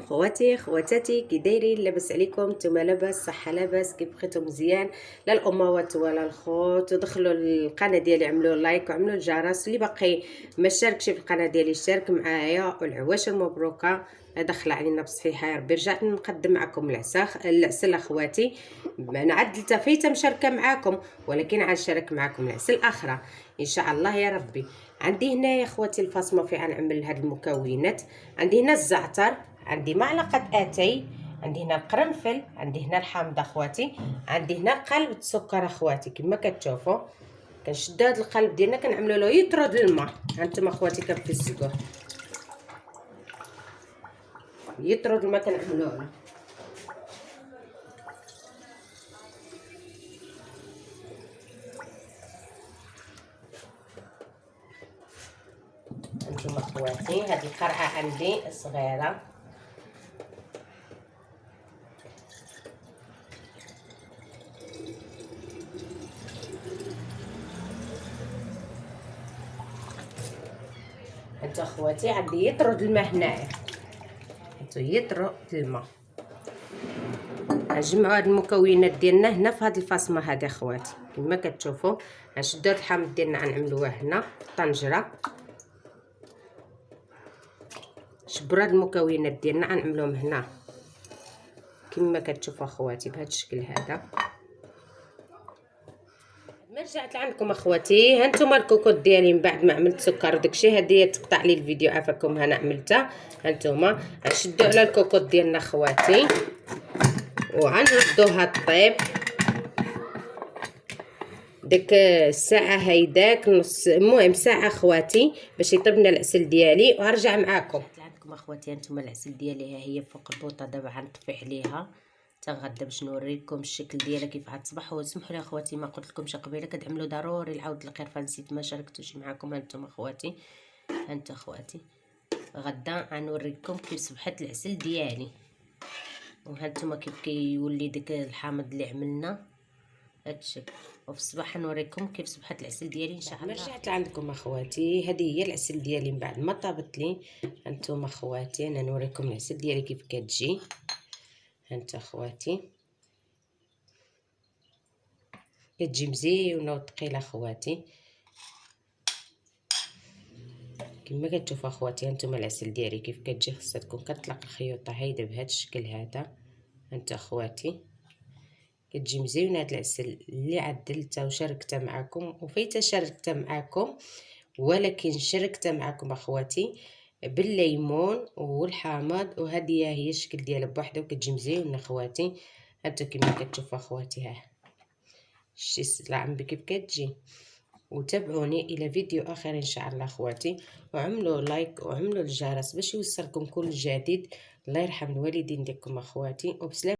خواتي خواتاتي كي دايرين؟ لاباس عليكم؟ نتوما لاباس؟ صحه لاباس؟ كيف بقيتو؟ مزيان؟ لا الاموات ولا الخوت، ودخلوا القناه ديالي، عملوا لايك وعملوا الجرس. اللي باقي ما شاركش في القناه ديالي اشترك معايا. والعواشر مبروكه، داخله علينا بصحيحه يا ربي. رجعت نقدم معكم العسل اخواتي. انا عدلت فايته مشاركه معاكم، ولكن عاد شارك معاكم العسل اخرى ان شاء الله يا ربي. عندي هنا يا اخواتي الفاصمه في غنعمل هاد المكونات. عندي هنا الزعتر، عندي معلقه اتاي، عندي هنا القرنفل، عندي هنا الحامضه اخواتي، عندي هنا قلب السكر اخواتي. كما كتشوفوا كنشد هاد القلب ديالنا كنعملوا له يطرد الماء. هانتوما اخواتي كنفسكوه يطرد الماء كنعملوه له. هانتوما اخواتي هاد القرعه عندي صغيره. هانتو اخواتي عندي يطرد الماء هنايا، هانتو يطرد الماء. غنجمعوا هاد المكونات ديالنا هنا في هاد الفاصمه هادي اخواتي. كما كتشوفوا غنشدوا هاد الحامض ديالنا غنعملوه هنا في الطنجره. شبروا هاد المكونات ديالنا غنعملوهم هنا كما كتشوفوا اخواتي بهذا الشكل هذا. ما رجعت لعندكم اخواتي، هانتوما الكوكوط ديالي من بعد ما عملت سكر وداكشي. هذه تقطع لي الفيديو عافاكم، انا عملتها. هانتوما غنشدوا على الكوكوط ديالنا اخواتي وغنردوها طيب ديك الساعه هيداك نص، المهم ساعه اخواتي باش يطيب لنا العسل ديالي. وهرجع معاكم عندكم اخواتي. هانتوما العسل ديالي ها هي فوق البوطه، دابا غنطفي عليها تنغدا باش نوريكم الشكل ديالها كيف غتصبح. وسمحوا لي اخواتي ما قلت لكمش قبيله كتعملوا ضروري العود القرفه، نسيت ما شاركتوش معكم. هانتوما اخواتي، هانتو اخواتي غدا غنوريكم كيف صبحت العسل ديالي. وهانتوما كيف كيولي داك الحامض اللي عملنا هاد الشكل. وفي الصباح نوريكم كيف صبحت العسل ديالي ان شاء الله. رجعت عندكم اخواتي، هذه هي العسل ديالي من بعد ما طابت لي. هانتوما اخواتي انا نوريكم العسل ديالي كيف كتجي. هانتو اخواتي كتجي مزيونه وثقيله اخواتي كما كتشوفوا اخواتي. هانتوما العسل ديالي كيف كتجي، خصها تكون كتطلق الخيوطه هيدا بهذا الشكل هذا. هانتو اخواتي كتجي مزيونه هاد العسل اللي عدلتها وشاركتها معكم. وفايته شاركتها معكم، ولكن شاركتها معكم اخواتي بالليمون والحامض. وهذه هي الشكل ديالها بوحده وكتجي مزيونه اخواتي. هانتو كما كتشوفوا اخواتي ها شتي السلعه كيف كتجي. وتابعوني الى فيديو اخر ان شاء الله اخواتي، وعملوا لايك وعملوا الجرس باش يوصلكم كل جديد. الله يرحم الوالدين ديالكم اخواتي، وبسلامه.